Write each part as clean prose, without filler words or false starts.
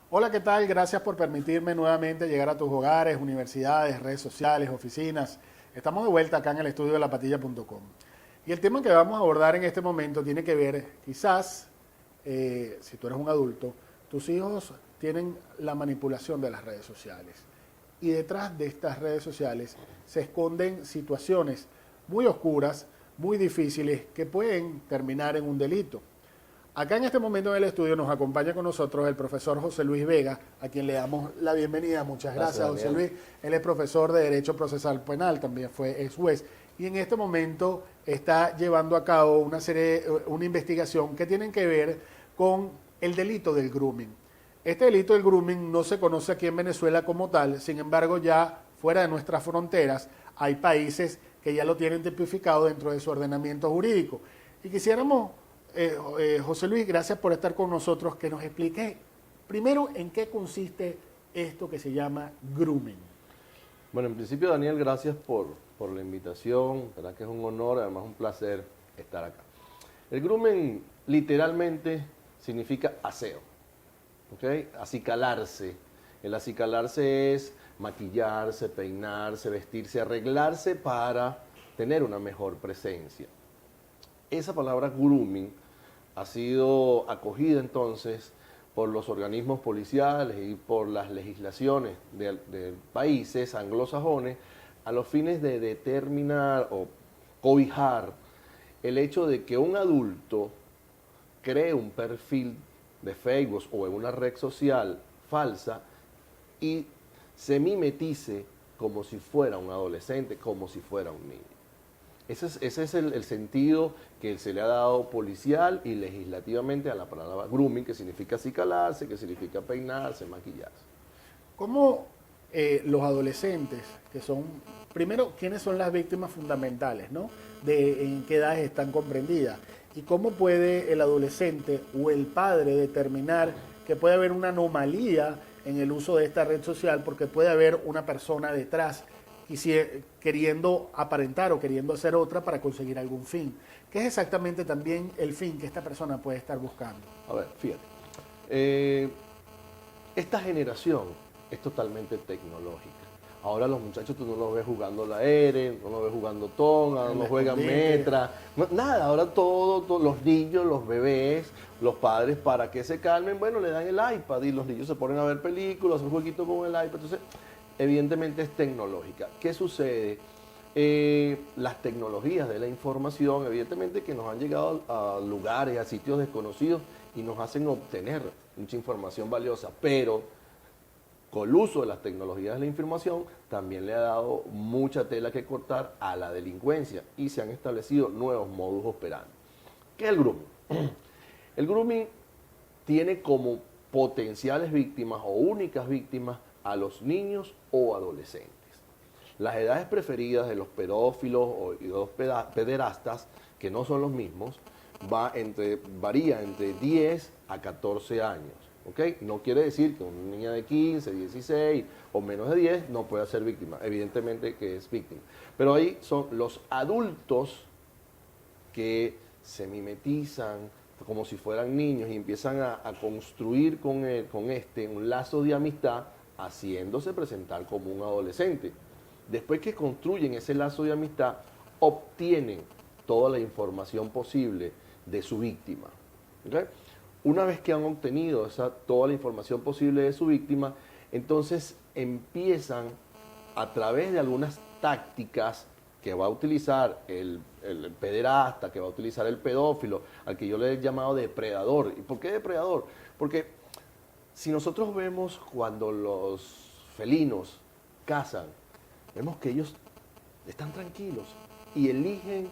Hola, ¿qué tal? Gracias por permitirme nuevamente llegar a tus hogares, universidades, redes sociales, oficinas. Estamos de vuelta acá en el estudio de lapatilla.com. Y el tema que vamos a abordar en este momento tiene que ver, quizás, si tú eres un adulto, tus hijos tienen la manipulación de las redes sociales. Y detrás de estas redes sociales se esconden situaciones muy oscuras, muy difíciles, que pueden terminar en un delito. Acá en este momento en el estudio nos acompaña con nosotros el profesor José Luis Vega, a quien le damos la bienvenida. Muchas gracias, José Luis. Él es profesor de Derecho Procesal Penal, también fue ex juez. Y en este momento está llevando a cabo una investigación que tiene que ver con el delito del grooming. Este delito del grooming no se conoce aquí en Venezuela como tal, sin embargo ya fuera de nuestras fronteras hay países que ya lo tienen tipificado dentro de su ordenamiento jurídico. Y quisiéramos José Luis, gracias por estar con nosotros, que nos explique primero en qué consiste esto que se llama grooming. Bueno, en principio, Daniel, gracias por la invitación, verdad que es un honor, además un placer estar acá. El grooming literalmente significa aseo, ¿ok? Acicalarse. El acicalarse es maquillarse, peinarse, vestirse, arreglarse para tener una mejor presencia. Esa palabra grooming ha sido acogida entonces por los organismos policiales y por las legislaciones de países anglosajones a los fines de determinar o cobijar el hecho de que un adulto cree un perfil de Facebook o en una red social falsa y se mimetice como si fuera un adolescente, como si fuera un niño. Ese es el sentido que se le ha dado policial y legislativamente a la palabra grooming, que significa acicalarse, que significa peinarse, maquillarse. ¿Cómo los adolescentes, que son, primero, quiénes son las víctimas fundamentales, ¿no? De en qué edades están comprendidas? ¿Y cómo puede el adolescente o el padre determinar que puede haber una anomalía en el uso de esta red social porque puede haber una persona detrás queriendo aparentar o queriendo hacer otra para conseguir algún fin? ¿Qué es exactamente también el fin que esta persona puede estar buscando? A ver, fíjate. Esta generación es totalmente tecnológica. Ahora los muchachos tú no los ves jugando la Eren, no los ves jugando Tonga, no los juegan Metra, nada. Ahora todos los niños, los bebés, los padres, para que se calmen, bueno, le dan el iPad y los niños se ponen a ver películas, un jueguito con el iPad. Entonces, evidentemente es tecnológica. ¿Qué sucede? Las tecnologías de la información, evidentemente que nos han llegado a lugares, a sitios desconocidos y nos hacen obtener mucha información valiosa, pero con el uso de las tecnologías de la información también le ha dado mucha tela que cortar a la delincuencia y se han establecido nuevos modus operandi. ¿Qué es el grooming? El grooming tiene como potenciales víctimas o únicas víctimas a los niños o adolescentes. Las edades preferidas de los pedófilos y los pederastas, que no son los mismos, varía entre 10 a 14 años. ¿Okay? No quiere decir que una niña de 15, 16 o menos de 10 no pueda ser víctima. Evidentemente que es víctima. Pero ahí son los adultos que se mimetizan como si fueran niños y empiezan a construir con un lazo de amistad, haciéndose presentar como un adolescente. Después que construyen ese lazo de amistad, obtienen toda la información posible de su víctima. ¿Okay? Una vez que han obtenido toda la información posible de su víctima, entonces empiezan a través de algunas tácticas que va a utilizar el pederasta, que va a utilizar el pedófilo, al que yo le he llamado depredador. ¿Y por qué depredador? Porque si nosotros vemos cuando los felinos cazan, vemos que ellos están tranquilos y eligen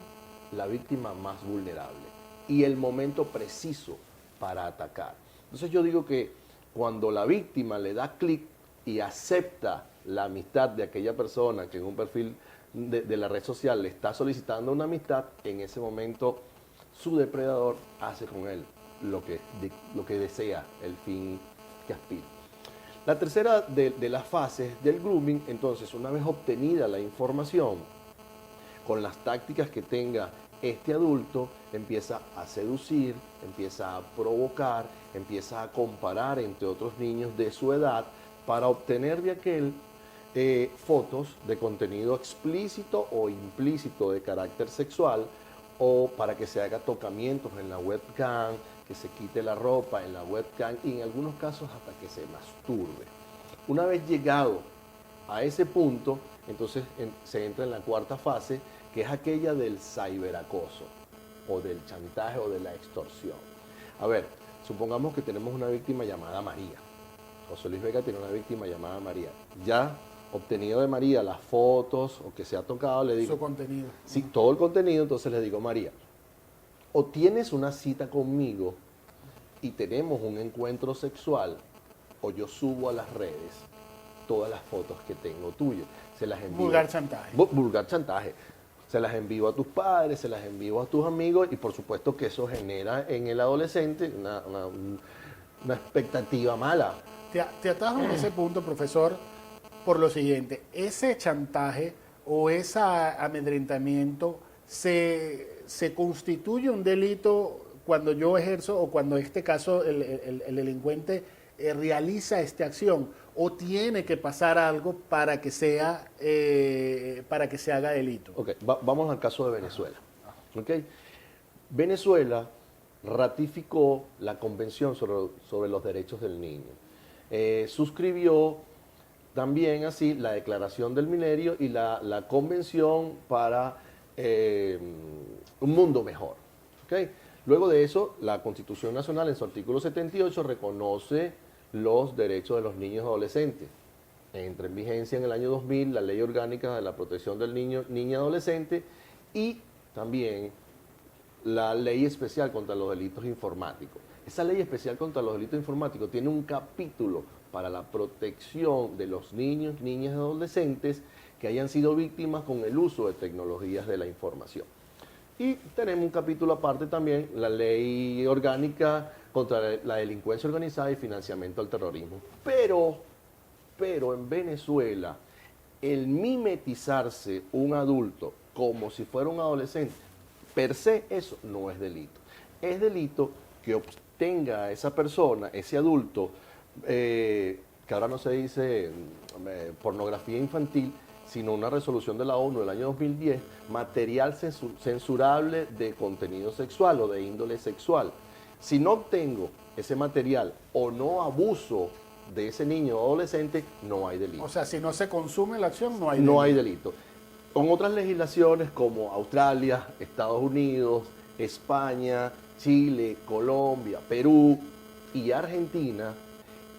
la víctima más vulnerable y el momento preciso para atacar. Entonces yo digo que cuando la víctima le da clic y acepta la amistad de aquella persona que en un perfil de la red social le está solicitando una amistad, en ese momento su depredador hace con él lo que desea, el fin que aspira. La tercera de las fases del grooming, entonces, una vez obtenida la información, con las tácticas que tenga este adulto empieza a seducir, empieza a provocar, empieza a comparar entre otros niños de su edad para obtener de aquel fotos de contenido explícito o implícito de carácter sexual, o para que se haga tocamientos en la webcam, que se quite la ropa en la webcam y en algunos casos hasta que se masturbe. Una vez llegado a ese punto, entonces se entra en la cuarta fase, que es aquella del ciberacoso o del chantaje o de la extorsión. A ver, supongamos que tenemos una víctima llamada María. José Luis Vega tiene una víctima llamada María. Ya obtenido de María las fotos o que se ha tocado, le digo... Su contenido. Sí, todo el contenido, entonces le digo, María, o tienes una cita conmigo y tenemos un encuentro sexual, o yo subo a las redes todas las fotos que tengo tuyas. Se las envío. Vulgar chantaje. Vulgar chantaje. Se las envío a tus padres, se las envío a tus amigos y por supuesto que eso genera en el adolescente una expectativa mala. Te atajo en ese punto, profesor, por lo siguiente. Ese chantaje o ese amedrentamiento se constituye un delito cuando yo ejerzo o cuando en este caso el delincuente realiza esta acción, o tiene que pasar algo para que sea para que se haga delito. Okay, vamos al caso de Venezuela. Okay. Venezuela ratificó la Convención sobre los Derechos del Niño. Suscribió también así la Declaración del Milenio y la Convención para un mundo mejor. ¿Okay? Luego de eso, la Constitución Nacional en su artículo 78 reconoce los derechos de los niños y adolescentes. Entra en vigencia en el año 2000 la Ley Orgánica de la Protección del Niño, Niña y Adolescente y también la Ley Especial contra los Delitos Informáticos. Esa Ley Especial contra los Delitos Informáticos tiene un capítulo para la protección de los niños, niñas y adolescentes que hayan sido víctimas con el uso de tecnologías de la información. Y tenemos un capítulo aparte también, la Ley Orgánica contra la delincuencia organizada y financiamiento al terrorismo. Pero en Venezuela, el mimetizarse un adulto como si fuera un adolescente, per se eso no es delito. Es delito que obtenga a esa persona, ese adulto, que ahora no se dice pornografía infantil, sino una resolución de la ONU del año 2010, material censurable de contenido sexual o de índole sexual. Si no obtengo ese material o no abuso de ese niño o adolescente, no hay delito. O sea, si no se consume la acción, no hay delito. delito. No hay delito. Con otras legislaciones como Australia, Estados Unidos, España, Chile, Colombia, Perú y Argentina,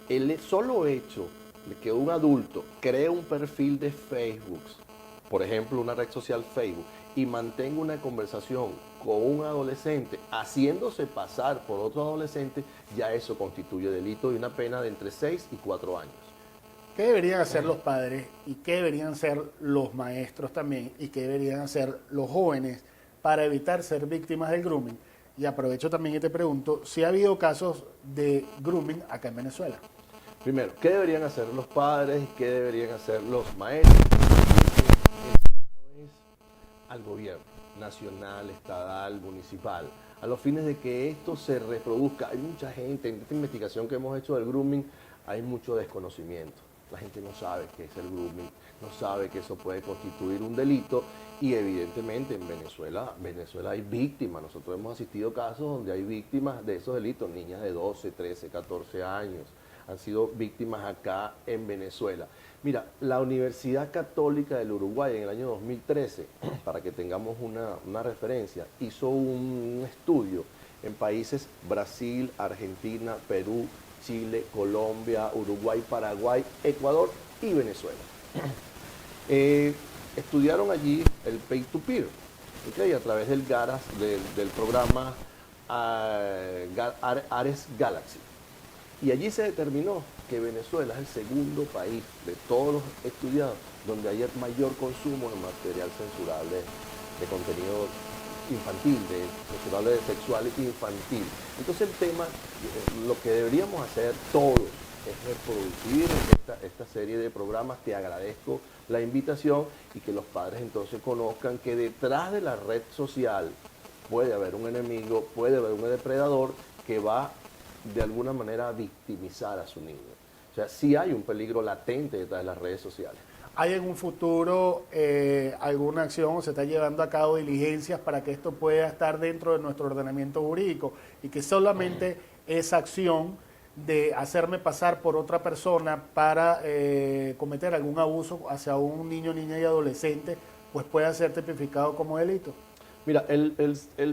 el solo hecho de que un adulto cree un perfil de Facebook, por ejemplo una red social Facebook, y mantenga una conversación con un adolescente haciéndose pasar por otro adolescente, ya eso constituye delito y una pena de entre 6 y 4 años. ¿Qué deberían hacer los padres y qué deberían hacer los maestros también y qué deberían hacer los jóvenes para evitar ser víctimas del grooming? Y aprovecho también y te pregunto si ha habido casos de grooming acá en Venezuela. Primero, ¿qué deberían hacer los padres y qué deberían hacer los maestros? Al gobierno nacional, estatal, municipal, a los fines de que esto se reproduzca. Hay mucha gente, en esta investigación que hemos hecho del grooming, hay mucho desconocimiento. La gente no sabe qué es el grooming, no sabe que eso puede constituir un delito y evidentemente en Venezuela hay víctimas. Nosotros hemos asistido a casos donde hay víctimas de esos delitos, niñas de 12, 13, 14 años. Han sido víctimas acá en Venezuela. Mira, la Universidad Católica del Uruguay en el año 2013, para que tengamos una referencia, hizo un estudio en países Brasil, Argentina, Perú, Chile, Colombia, Uruguay, Paraguay, Ecuador y Venezuela. Estudiaron allí el pay-to-peer, ¿okay? A través del GARAS, del programa Ares Galaxy. Y allí se determinó que Venezuela es el segundo país de todos los estudiados donde hay mayor consumo de material censurable de contenido infantil, censurable sexual infantil. Entonces el tema, lo que deberíamos hacer todos es reproducir esta serie de programas. Te agradezco la invitación y que los padres entonces conozcan que detrás de la red social puede haber un enemigo, puede haber un depredador que va de alguna manera a victimizar a su niño. O sea, sí hay un peligro latente detrás de las redes sociales. ¿Hay en un futuro alguna acción o se está llevando a cabo diligencias para que esto pueda estar dentro de nuestro ordenamiento jurídico y que solamente esa acción de hacerme pasar por otra persona para cometer algún abuso hacia un niño, niña y adolescente, pues pueda ser tipificado como delito? Mira, el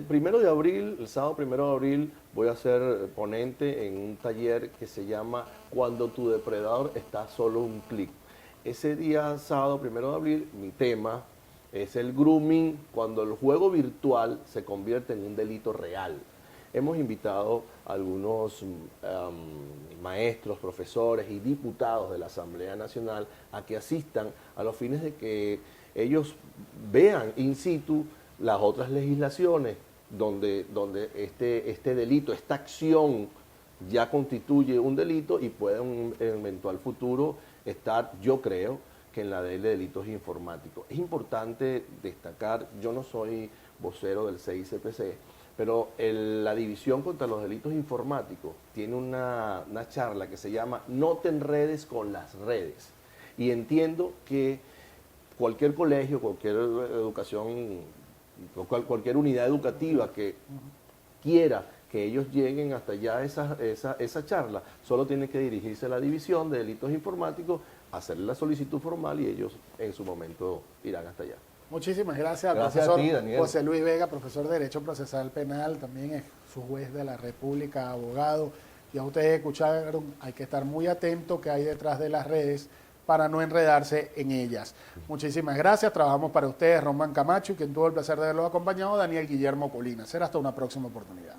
1 de abril, el sábado 1 de abril, voy a ser ponente en un taller que se llama Cuando tu depredador está a solo un clic. Ese día, sábado 1 de abril, mi tema es el grooming cuando el juego virtual se convierte en un delito real. Hemos invitado a algunos maestros, profesores y diputados de la Asamblea Nacional a que asistan a los fines de que ellos vean in situ las otras legislaciones donde este delito, esta acción ya constituye un delito y puede en un eventual futuro estar, yo creo, que en la ley de delitos informáticos. Es importante destacar, yo no soy vocero del CICPC, pero la División contra los Delitos Informáticos tiene una charla que se llama No te enredes con las redes. Y entiendo que cualquier colegio, cualquier educación, cualquier unidad educativa que quiera que ellos lleguen hasta allá esa charla, solo tiene que dirigirse a la División de Delitos Informáticos, hacerle la solicitud formal y ellos en su momento irán hasta allá. Muchísimas gracias, Gracias profesor a ti, Daniel. José Luis Vega, profesor de Derecho Procesal Penal, también es su juez de la República, abogado. Ya ustedes escucharon, hay que estar muy atento que hay detrás de las redes para no enredarse en ellas. Muchísimas gracias, trabajamos para ustedes Román Camacho y quien tuvo el placer de haberlos acompañado, Daniel Guillermo Colina. Será hasta una próxima oportunidad.